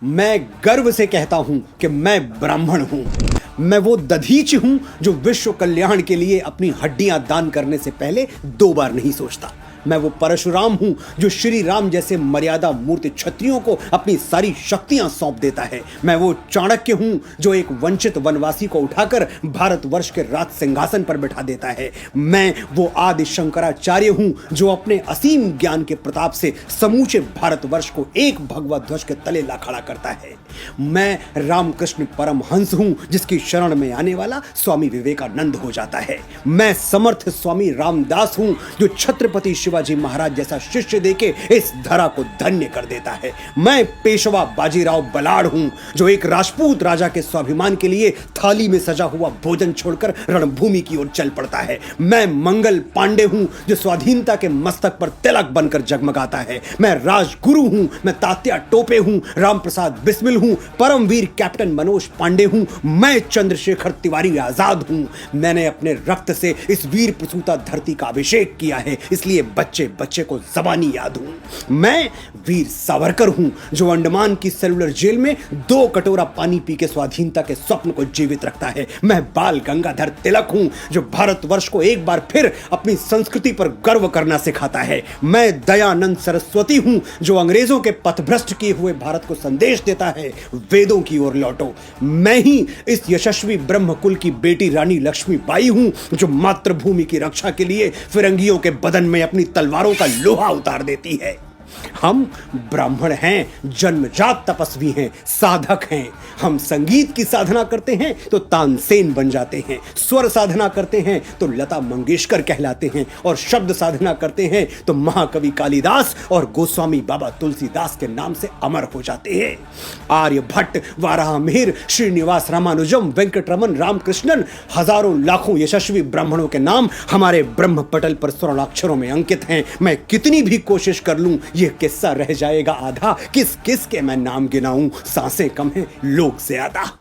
मैं गर्व से कहता हूं कि मैं ब्राह्मण हूं। मैं वो दधीच हूं जो विश्व कल्याण के लिए अपनी हड्डियां दान करने से पहले 2 बार नहीं सोचता। मैं वो परशुराम हूं जो श्री राम जैसे मर्यादा मूर्ति क्षत्रियों को अपनी सारी शक्तियां सौंप देता है। मैं वो चाणक्य हूं जो एक वंचित वनवासी को उठाकर भारतवर्ष के राज सिंहासन पर बैठा देता है। मैं वो आदि शंकराचार्य हूं जो अपने असीम ज्ञान के प्रताप से समूचे भारतवर्ष को एक भगवा ध्वज के तले ला खड़ा करता है। मैं रामकृष्ण परमहंस हूं जिसकी शरण में आने वाला स्वामी विवेकानंद हो जाता है। मैं समर्थ स्वामी रामदास हूं जो छत्रपति शिवाजी महाराज जैसा शिष्य देके इस धरा को धन्य कर देता है। मैं पेशवा बाजीराव बलाड़ हूं जो एक राजपूत राजा के स्वाभिमान के लिए थाली में सजा हुआ भोजन छोड़कर रणभूमि की ओर चल पड़ता है। मैं मंगल पांडे हूं जो स्वाधीनता के मस्तक पर तिलक बनकर जगमगाता है। मैं राजगुरु हूं, मैं तात्या टोपे हूं, रामप्रसाद बिस्मिल हूं, परमवीर कैप्टन मनोज पांडे हूं, मैं चंद्रशेखर तिवारी आजाद हूं। मैंने अपने रक्त से इस वीर प्रसूता धरती का अभिषेक किया है, इसलिए बच्चे बच्चे को जबानी याद हूं। मैं वीर सावरकर हूं जो अंडमान की सेलुलर जेल में 2 कटोरा पानी पी के स्वाधीनता के स्वप्न को जीवित रखता है। मैं बाल गंगाधर तिलक हूं जो भारतवर्ष को एक बार फिर अपनी संस्कृति पर गर्व करना सिखाता है। मैं दयानंद सरस्वती हूं जो अंग्रेजों के पथभ्रष्ट किए हुए भारत को संदेश देता है, वेदों की ओर लौटो। मैं ही इस यशस्वी ब्रह्मकुल की बेटी रानी लक्ष्मीबाई हूं जो मातृभूमि की रक्षा के लिए फिरंगियों के बदन में अपनी तलवारों का लोहा उतार देती है। हम ब्राह्मण हैं, जन्मजात तपस्वी हैं, साधक हैं। हम संगीत की साधना करते हैं तो तानसेन बन जाते हैं, स्वर साधना करते हैं तो लता मंगेशकर कहलाते हैं, और शब्द साधना करते हैं तो महाकवि कालिदास और गोस्वामी बाबा तुलसीदास के नाम से अमर हो जाते हैं। आर्यभट्ट, वाराहमिहिर, श्रीनिवास रामानुजम, वेंकटरमन, रामकृष्णन, हजारों लाखों यशस्वी ब्राह्मणों के नाम हमारे ब्रह्म पटल पर स्वर्णाक्षरों में अंकित हैं। मैं कितनी भी कोशिश कर लूं यह किस्सा रह जाएगा आधा। किस किस के मैं नाम गिनाऊं, सांसें कम हैं, लोग ज्यादा।